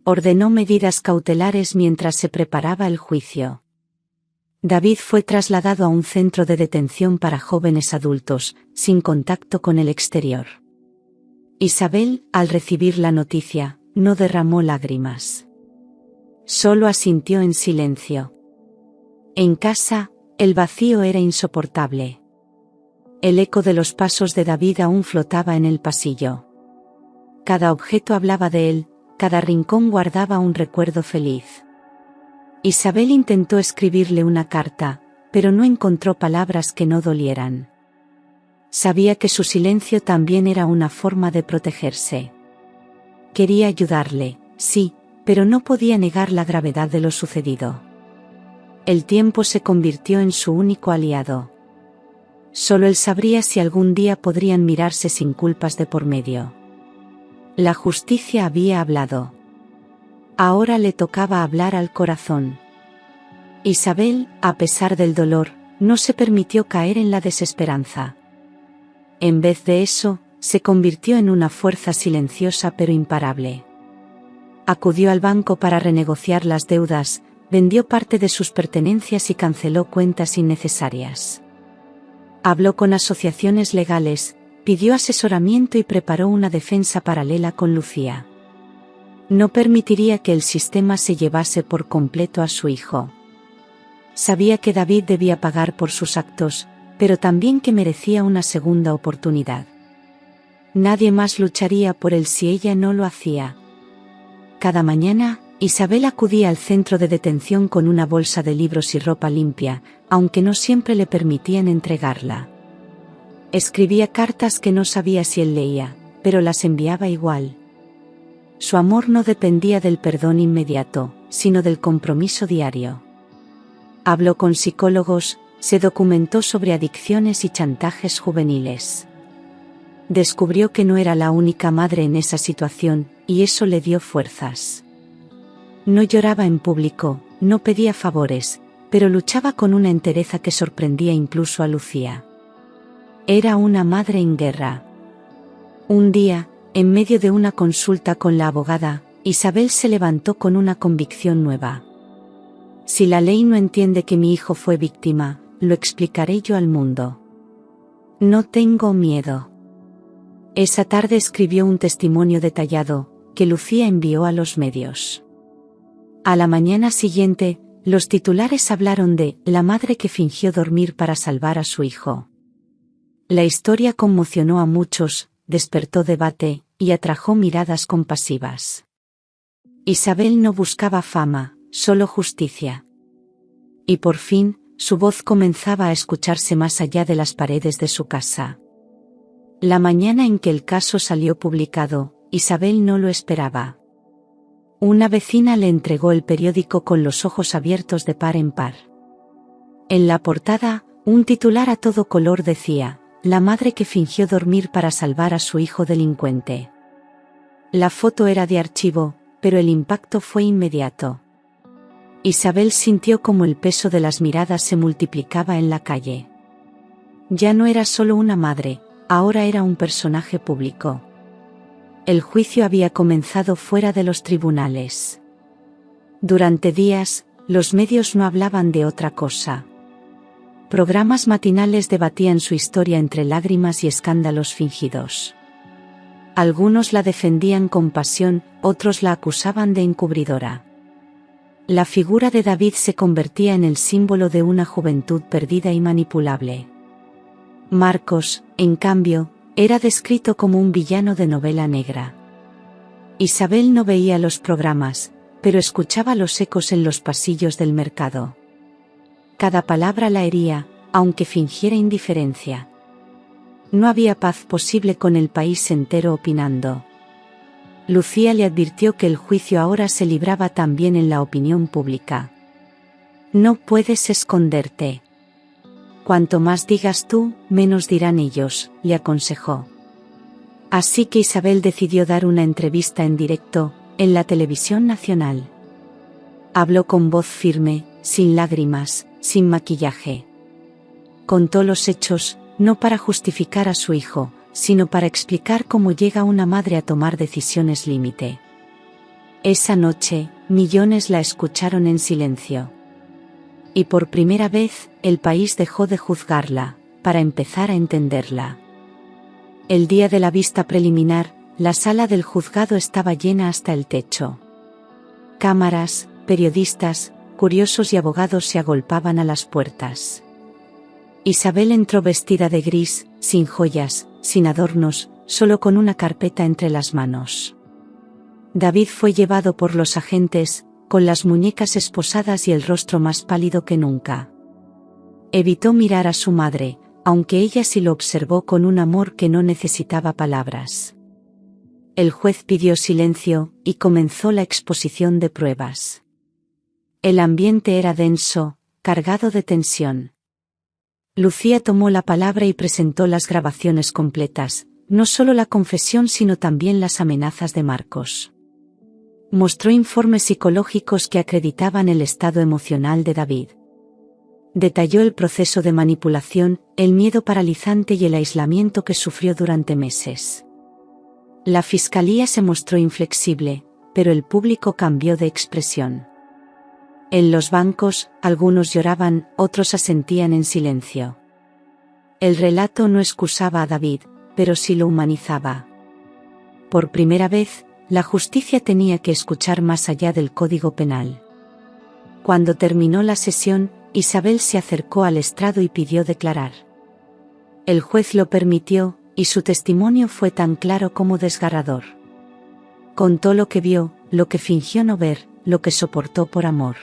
Ordenó medidas cautelares mientras se preparaba el juicio. David fue trasladado a un centro de detención para jóvenes adultos, sin contacto con el exterior. Isabel, al recibir la noticia, no derramó lágrimas. Solo asintió en silencio. En casa, el vacío era insoportable. El eco de los pasos de David aún flotaba en el pasillo. Cada objeto hablaba de él, cada rincón guardaba un recuerdo feliz. Isabel intentó escribirle una carta, pero no encontró palabras que no dolieran. Sabía que su silencio también era una forma de protegerse. Quería ayudarle, sí, pero no podía negar la gravedad de lo sucedido. El tiempo se convirtió en su único aliado. Solo él sabría si algún día podrían mirarse sin culpas de por medio. La justicia había hablado. Ahora le tocaba hablar al corazón. Isabel, a pesar del dolor, no se permitió caer en la desesperanza. En vez de eso, se convirtió en una fuerza silenciosa pero imparable. Acudió al banco para renegociar las deudas, vendió parte de sus pertenencias y canceló cuentas innecesarias. Habló con asociaciones legales, pidió asesoramiento y preparó una defensa paralela con Lucía. No permitiría que el sistema se llevase por completo a su hijo. Sabía que David debía pagar por sus actos, pero también que merecía una segunda oportunidad. Nadie más lucharía por él si ella no lo hacía. Cada mañana, Isabel acudía al centro de detención con una bolsa de libros y ropa limpia, aunque no siempre le permitían entregarla. Escribía cartas que no sabía si él leía, pero las enviaba igual. Su amor no dependía del perdón inmediato, sino del compromiso diario. Habló con psicólogos, se documentó sobre adicciones y chantajes juveniles. Descubrió que no era la única madre en esa situación, y eso le dio fuerzas. No lloraba en público, no pedía favores, pero luchaba con una entereza que sorprendía incluso a Lucía. Era una madre en guerra. Un día, en medio de una consulta con la abogada, Isabel se levantó con una convicción nueva. Si la ley no entiende que mi hijo fue víctima, lo explicaré yo al mundo. No tengo miedo. Esa tarde escribió un testimonio detallado, que Lucía envió a los medios. A la mañana siguiente, los titulares hablaron de la madre que fingió dormir para salvar a su hijo. La historia conmocionó a muchos, despertó debate, y atrajo miradas compasivas. Isabel no buscaba fama, solo justicia. Y por fin, su voz comenzaba a escucharse más allá de las paredes de su casa. La mañana en que el caso salió publicado, Isabel no lo esperaba. Una vecina le entregó el periódico con los ojos abiertos de par en par. En la portada, un titular a todo color decía: la madre que fingió dormir para salvar a su hijo delincuente. La foto era de archivo, pero el impacto fue inmediato. Isabel sintió como el peso de las miradas se multiplicaba en la calle. Ya no era solo una madre, ahora era un personaje público. El juicio había comenzado fuera de los tribunales. Durante días, los medios no hablaban de otra cosa. Programas matinales debatían su historia entre lágrimas y escándalos fingidos. Algunos la defendían con pasión, otros la acusaban de encubridora. La figura de David se convertía en el símbolo de una juventud perdida y manipulable. Marcos, en cambio, era descrito como un villano de novela negra. Isabel no veía los programas, pero escuchaba los ecos en los pasillos del mercado. Cada palabra la hería, aunque fingiera indiferencia. No había paz posible con el país entero opinando. Lucía le advirtió que el juicio ahora se libraba también en la opinión pública. No puedes esconderte. Cuanto más digas tú, menos dirán ellos, le aconsejó. Así que Isabel decidió dar una entrevista en directo, en la televisión nacional. Habló con voz firme, sin lágrimas, sin maquillaje. Contó los hechos, no para justificar a su hijo, sino para explicar cómo llega una madre a tomar decisiones límite. Esa noche, millones la escucharon en silencio. Y por primera vez, el país dejó de juzgarla, para empezar a entenderla. El día de la vista preliminar, la sala del juzgado estaba llena hasta el techo. Cámaras, periodistas, curiosos y abogados se agolpaban a las puertas. Isabel entró vestida de gris, sin joyas, sin adornos, solo con una carpeta entre las manos. David fue llevado por los agentes, con las muñecas esposadas y el rostro más pálido que nunca. Evitó mirar a su madre, aunque ella sí lo observó con un amor que no necesitaba palabras. El juez pidió silencio, y comenzó la exposición de pruebas. El ambiente era denso, cargado de tensión. Lucía tomó la palabra y presentó las grabaciones completas, no solo la confesión sino también las amenazas de Marcos. Mostró informes psicológicos que acreditaban el estado emocional de David. Detalló el proceso de manipulación, el miedo paralizante y el aislamiento que sufrió durante meses. La fiscalía se mostró inflexible, pero el público cambió de expresión. En los bancos, algunos lloraban, otros asentían en silencio. El relato no excusaba a David, pero sí lo humanizaba. Por primera vez, la justicia tenía que escuchar más allá del Código Penal. Cuando terminó la sesión, Isabel se acercó al estrado y pidió declarar. El juez lo permitió, y su testimonio fue tan claro como desgarrador. Contó lo que vio, lo que fingió no ver, lo que soportó por amor.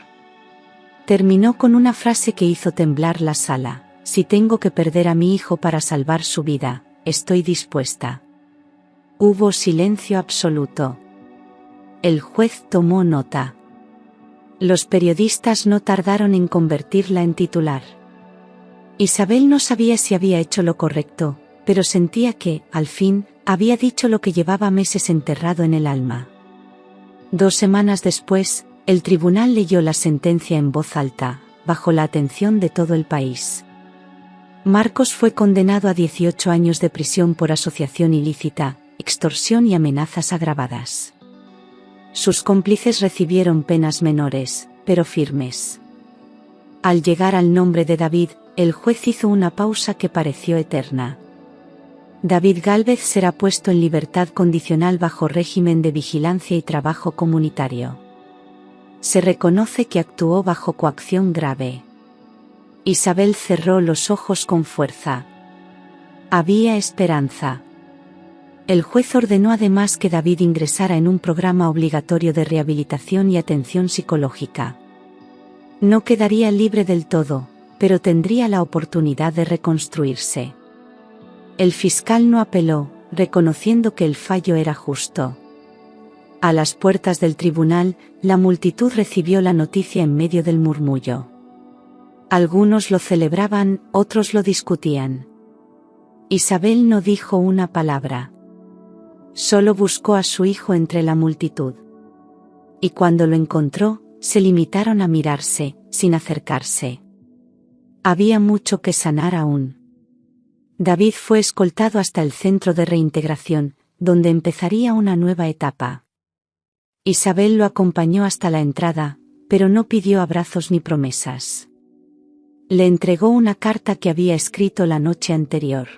Terminó con una frase que hizo temblar la sala: si tengo que perder a mi hijo para salvar su vida, estoy dispuesta. Hubo silencio absoluto. El juez tomó nota. Los periodistas no tardaron en convertirla en titular. Isabel no sabía si había hecho lo correcto, pero sentía que, al fin, había dicho lo que llevaba meses enterrado en el alma. 2 semanas después, el tribunal leyó la sentencia en voz alta, bajo la atención de todo el país. Marcos fue condenado a 18 años de prisión por asociación ilícita, extorsión y amenazas agravadas. Sus cómplices recibieron penas menores, pero firmes. Al llegar al nombre de David, el juez hizo una pausa que pareció eterna. David Gálvez será puesto en libertad condicional bajo régimen de vigilancia y trabajo comunitario. Se reconoce que actuó bajo coacción grave. Isabel cerró los ojos con fuerza. Había esperanza. El juez ordenó además que David ingresara en un programa obligatorio de rehabilitación y atención psicológica. No quedaría libre del todo, pero tendría la oportunidad de reconstruirse. El fiscal no apeló, reconociendo que el fallo era justo. A las puertas del tribunal, la multitud recibió la noticia en medio del murmullo. Algunos lo celebraban, otros lo discutían. Isabel no dijo una palabra. Solo buscó a su hijo entre la multitud. Y cuando lo encontró, se limitaron a mirarse, sin acercarse. Había mucho que sanar aún. David fue escoltado hasta el centro de reintegración, donde empezaría una nueva etapa. Isabel lo acompañó hasta la entrada, pero no pidió abrazos ni promesas. Le entregó una carta que había escrito la noche anterior.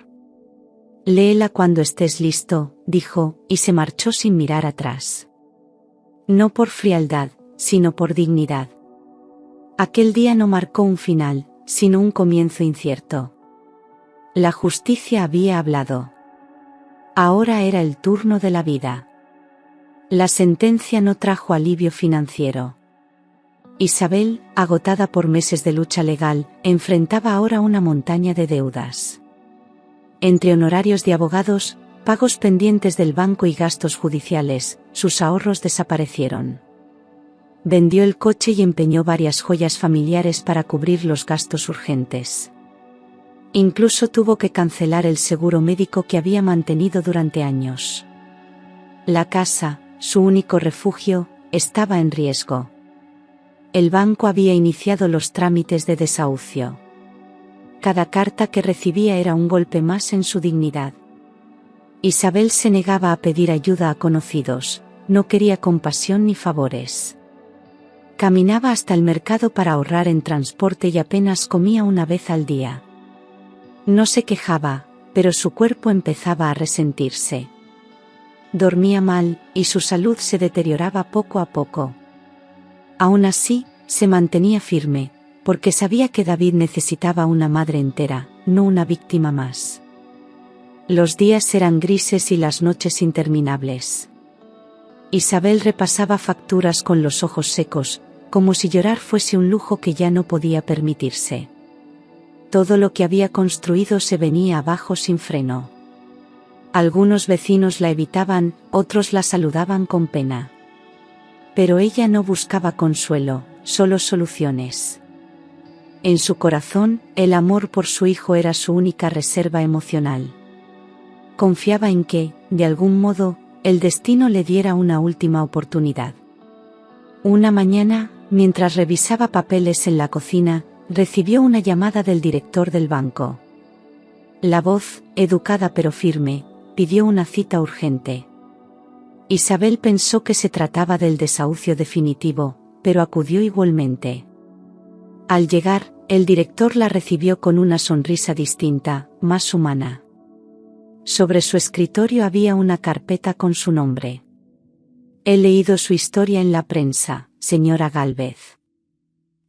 «Léela cuando estés listo», dijo, y se marchó sin mirar atrás. No por frialdad, sino por dignidad. Aquel día no marcó un final, sino un comienzo incierto. La justicia había hablado. Ahora era el turno de la vida. La sentencia no trajo alivio financiero. Isabel, agotada por meses de lucha legal, enfrentaba ahora una montaña de deudas. Entre honorarios de abogados, pagos pendientes del banco y gastos judiciales, sus ahorros desaparecieron. Vendió el coche y empeñó varias joyas familiares para cubrir los gastos urgentes. Incluso tuvo que cancelar el seguro médico que había mantenido durante años. La casa, su único refugio, estaba en riesgo. El banco había iniciado los trámites de desahucio. Cada carta que recibía era un golpe más en su dignidad. Isabel se negaba a pedir ayuda a conocidos, no quería compasión ni favores. Caminaba hasta el mercado para ahorrar en transporte y apenas comía una vez al día. No se quejaba, pero su cuerpo empezaba a resentirse. Dormía mal, y su salud se deterioraba poco a poco. Aún así, se mantenía firme, porque sabía que David necesitaba una madre entera, no una víctima más. Los días eran grises y las noches interminables. Isabel repasaba facturas con los ojos secos, como si llorar fuese un lujo que ya no podía permitirse. Todo lo que había construido se venía abajo sin freno. Algunos vecinos la evitaban, otros la saludaban con pena. Pero ella no buscaba consuelo, solo soluciones. En su corazón, el amor por su hijo era su única reserva emocional. Confiaba en que, de algún modo, el destino le diera una última oportunidad. Una mañana, mientras revisaba papeles en la cocina, recibió una llamada del director del banco. La voz, educada pero firme, pidió una cita urgente. Isabel pensó que se trataba del desahucio definitivo, pero acudió igualmente. Al llegar, el director la recibió con una sonrisa distinta, más humana. Sobre su escritorio había una carpeta con su nombre. «He leído su historia en la prensa, señora Gálvez.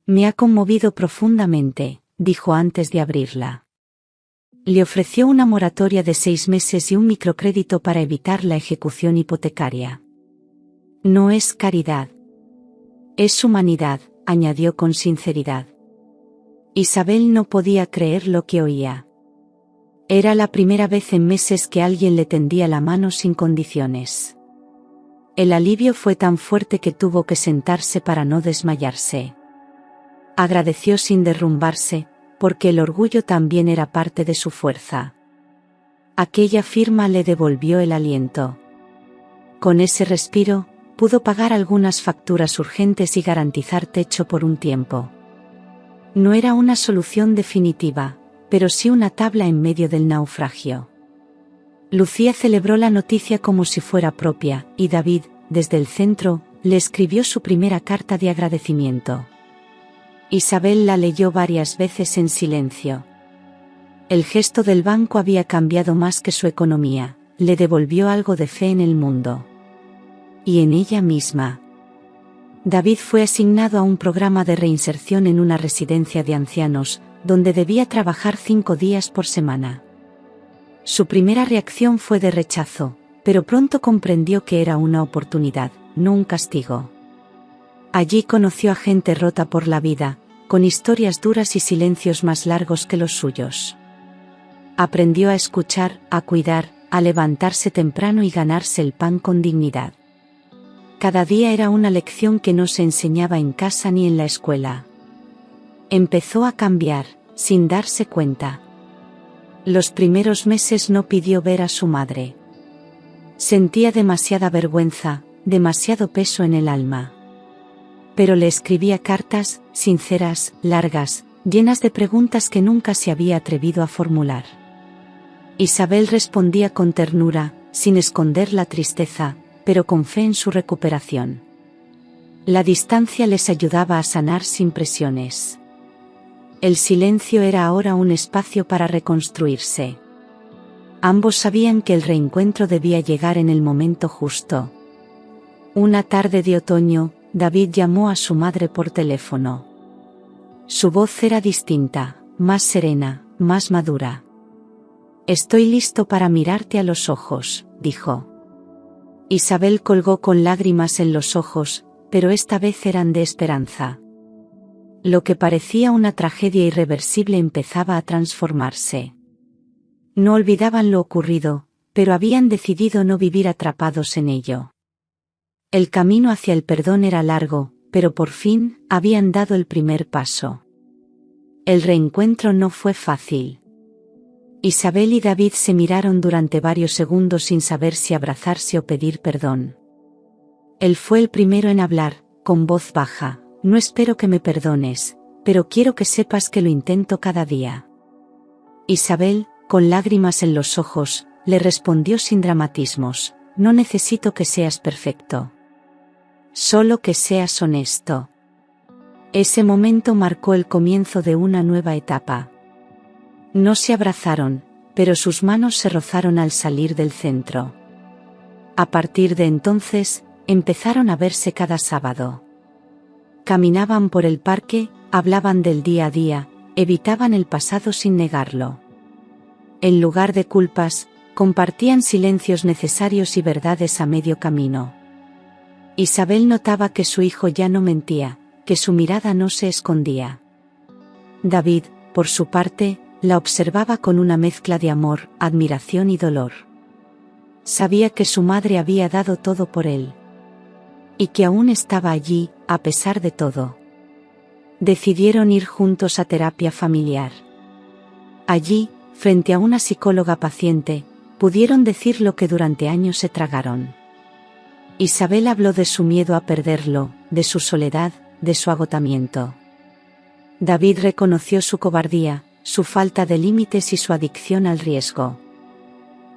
Me ha conmovido profundamente», dijo antes de abrirla. Le ofreció una moratoria de 6 meses y un microcrédito para evitar la ejecución hipotecaria. «No es caridad. Es humanidad», añadió con sinceridad. Isabel no podía creer lo que oía. Era la primera vez en meses que alguien le tendía la mano sin condiciones. El alivio fue tan fuerte que tuvo que sentarse para no desmayarse. Agradeció sin derrumbarse, porque el orgullo también era parte de su fuerza. Aquella firma le devolvió el aliento. Con ese respiro, pudo pagar algunas facturas urgentes y garantizar techo por un tiempo. No era una solución definitiva, pero sí una tabla en medio del naufragio. Lucía celebró la noticia como si fuera propia, y David, desde el centro, le escribió su primera carta de agradecimiento. Isabel la leyó varias veces en silencio. El gesto del banco había cambiado más que su economía, le devolvió algo de fe en el mundo. Y en ella misma. David fue asignado a un programa de reinserción en una residencia de ancianos, donde debía trabajar 5 días por semana. Su primera reacción fue de rechazo, pero pronto comprendió que era una oportunidad, no un castigo. Allí conoció a gente rota por la vida, con historias duras y silencios más largos que los suyos. Aprendió a escuchar, a cuidar, a levantarse temprano y ganarse el pan con dignidad. Cada día era una lección que no se enseñaba en casa ni en la escuela. Empezó a cambiar, sin darse cuenta. Los primeros meses no pidió ver a su madre. Sentía demasiada vergüenza, demasiado peso en el alma. Pero le escribía cartas, sinceras, largas, llenas de preguntas que nunca se había atrevido a formular. Isabel respondía con ternura, sin esconder la tristeza, pero con fe en su recuperación. La distancia les ayudaba a sanar sin presiones. El silencio era ahora un espacio para reconstruirse. Ambos sabían que el reencuentro debía llegar en el momento justo. Una tarde de otoño, David llamó a su madre por teléfono. Su voz era distinta, más serena, más madura. «Estoy listo para mirarte a los ojos», dijo. Isabel colgó con lágrimas en los ojos, pero esta vez eran de esperanza. Lo que parecía una tragedia irreversible empezaba a transformarse. No olvidaban lo ocurrido, pero habían decidido no vivir atrapados en ello. El camino hacia el perdón era largo, pero por fin habían dado el primer paso. El reencuentro no fue fácil. Isabel y David se miraron durante varios segundos sin saber si abrazarse o pedir perdón. Él fue el primero en hablar, con voz baja: «No espero que me perdones, pero quiero que sepas que lo intento cada día». Isabel, con lágrimas en los ojos, le respondió sin dramatismos: «No necesito que seas perfecto. Solo que seas honesto». Ese momento marcó el comienzo de una nueva etapa. No se abrazaron, pero sus manos se rozaron al salir del centro. A partir de entonces, empezaron a verse cada sábado. Caminaban por el parque, hablaban del día a día, evitaban el pasado sin negarlo. En lugar de culpas, compartían silencios necesarios y verdades a medio camino. Isabel notaba que su hijo ya no mentía, que su mirada no se escondía. David, por su parte, la observaba con una mezcla de amor, admiración y dolor. Sabía que su madre había dado todo por él. Y que aún estaba allí, a pesar de todo. Decidieron ir juntos a terapia familiar. Allí, frente a una psicóloga paciente, pudieron decir lo que durante años se tragaron. Isabel habló de su miedo a perderlo, de su soledad, de su agotamiento. David reconoció su cobardía, su falta de límites y su adicción al riesgo.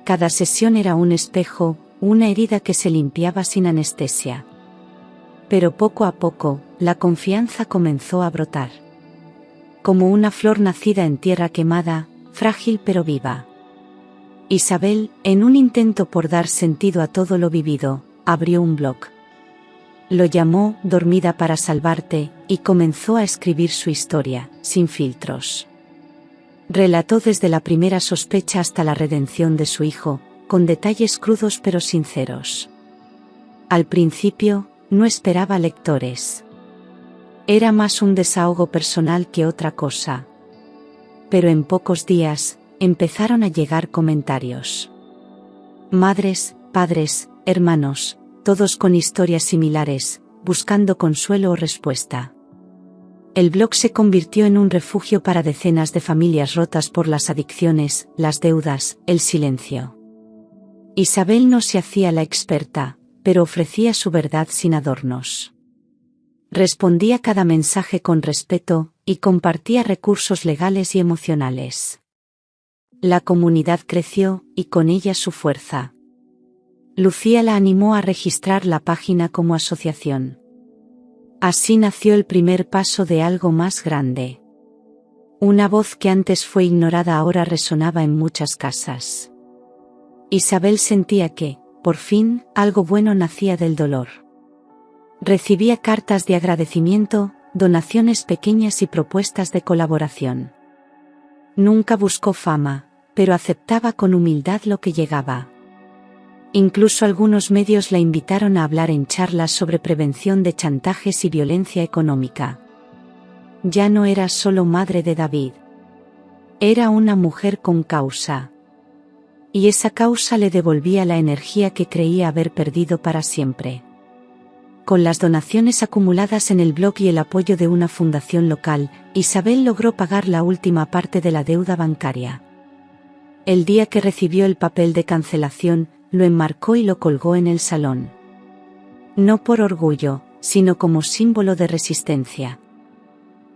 Cada sesión era un espejo, una herida que se limpiaba sin anestesia. Pero poco a poco, la confianza comenzó a brotar. Como una flor nacida en tierra quemada, frágil pero viva. Isabel, en un intento por dar sentido a todo lo vivido, abrió un blog. Lo llamó «Dormida para salvarte», y comenzó a escribir su historia, sin filtros. Relató desde la primera sospecha hasta la redención de su hijo, con detalles crudos pero sinceros. Al principio, no esperaba lectores. Era más un desahogo personal que otra cosa. Pero en pocos días, empezaron a llegar comentarios. Madres, padres, hermanos, todos con historias similares, buscando consuelo o respuesta. El blog se convirtió en un refugio para decenas de familias rotas por las adicciones, las deudas, el silencio. Isabel no se hacía la experta, pero ofrecía su verdad sin adornos. Respondía cada mensaje con respeto, y compartía recursos legales y emocionales. La comunidad creció, y con ella su fuerza. Lucía la animó a registrar la página como asociación. Así nació el primer paso de algo más grande. Una voz que antes fue ignorada ahora resonaba en muchas casas. Isabel sentía que, por fin, algo bueno nacía del dolor. Recibía cartas de agradecimiento, donaciones pequeñas y propuestas de colaboración. Nunca buscó fama, pero aceptaba con humildad lo que llegaba. Incluso algunos medios la invitaron a hablar en charlas sobre prevención de chantajes y violencia económica. Ya no era solo madre de David. Era una mujer con causa. Y esa causa le devolvía la energía que creía haber perdido para siempre. Con las donaciones acumuladas en el blog y el apoyo de una fundación local, Isabel logró pagar la última parte de la deuda bancaria. El día que recibió el papel de cancelación, lo enmarcó y lo colgó en el salón. No por orgullo, sino como símbolo de resistencia.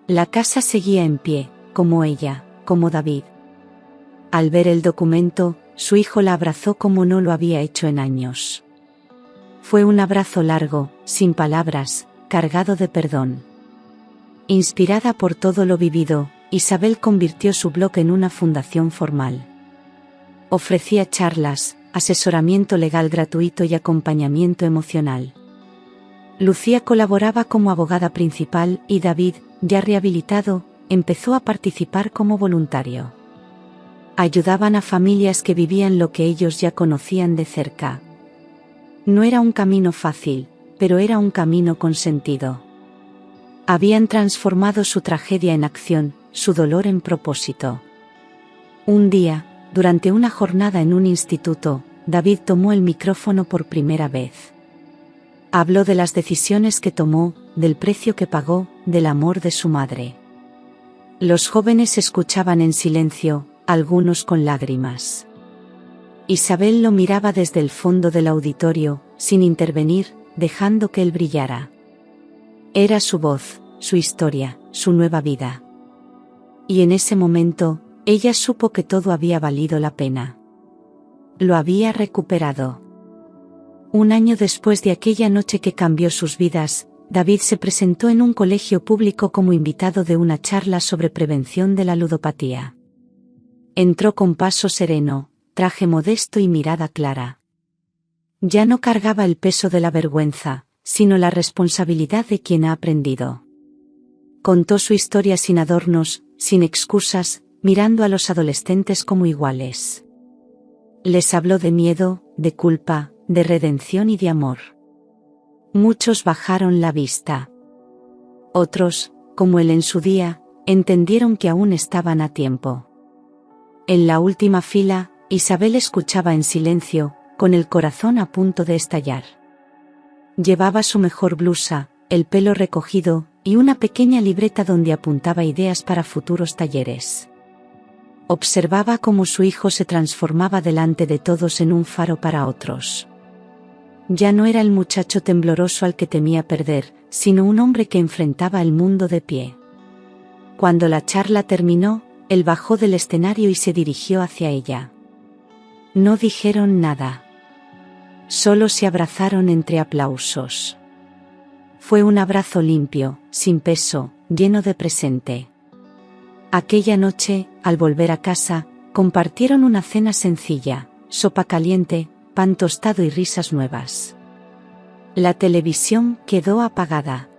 La casa seguía en pie, como ella, como David. Al ver el documento, su hijo la abrazó como no lo había hecho en años. Fue un abrazo largo, sin palabras, cargado de perdón. Inspirada por todo lo vivido, Isabel convirtió su blog en una fundación formal. Ofrecía charlas, asesoramiento legal gratuito y acompañamiento emocional. Lucía colaboraba como abogada principal y David, ya rehabilitado, empezó a participar como voluntario. Ayudaban a familias que vivían lo que ellos ya conocían de cerca. No era un camino fácil, pero era un camino con sentido. Habían transformado su tragedia en acción, su dolor en propósito. Un día, durante una jornada en un instituto, David tomó el micrófono por primera vez. Habló de las decisiones que tomó, del precio que pagó, del amor de su madre. Los jóvenes escuchaban en silencio, algunos con lágrimas. Isabel lo miraba desde el fondo del auditorio, sin intervenir, dejando que él brillara. Era su voz, su historia, su nueva vida. Y en ese momento, ella supo que todo había valido la pena. Lo había recuperado. Un año después de aquella noche que cambió sus vidas, David se presentó en un colegio público como invitado de una charla sobre prevención de la ludopatía. Entró con paso sereno, traje modesto y mirada clara. Ya no cargaba el peso de la vergüenza, sino la responsabilidad de quien ha aprendido. Contó su historia sin adornos, sin excusas, mirando a los adolescentes como iguales. Les habló de miedo, de culpa, de redención y de amor. Muchos bajaron la vista. Otros, como él en su día, entendieron que aún estaban a tiempo. En la última fila, Isabel escuchaba en silencio, con el corazón a punto de estallar. Llevaba su mejor blusa, el pelo recogido, y una pequeña libreta donde apuntaba ideas para futuros talleres. Observaba cómo su hijo se transformaba delante de todos en un faro para otros. Ya no era el muchacho tembloroso al que temía perder, sino un hombre que enfrentaba el mundo de pie. Cuando la charla terminó, él bajó del escenario y se dirigió hacia ella. No dijeron nada. Solo se abrazaron entre aplausos. Fue un abrazo limpio, sin peso, lleno de presente. Aquella noche, al volver a casa, compartieron una cena sencilla, sopa caliente, pan tostado y risas nuevas. La televisión quedó apagada.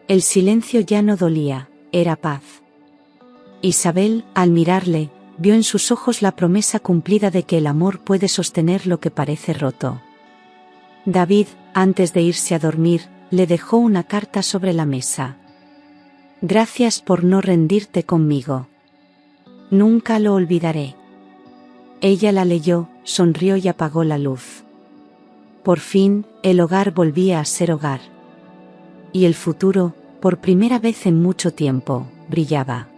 El silencio ya no dolía, era paz. Isabel, al mirarle, vio en sus ojos la promesa cumplida de que el amor puede sostener lo que parece roto. David, antes de irse a dormir, le dejó una carta sobre la mesa. Gracias por no rendirte conmigo. Nunca lo olvidaré. Ella la leyó, sonrió y apagó la luz. Por fin, el hogar volvía a ser hogar. Y el futuro, por primera vez en mucho tiempo, brillaba.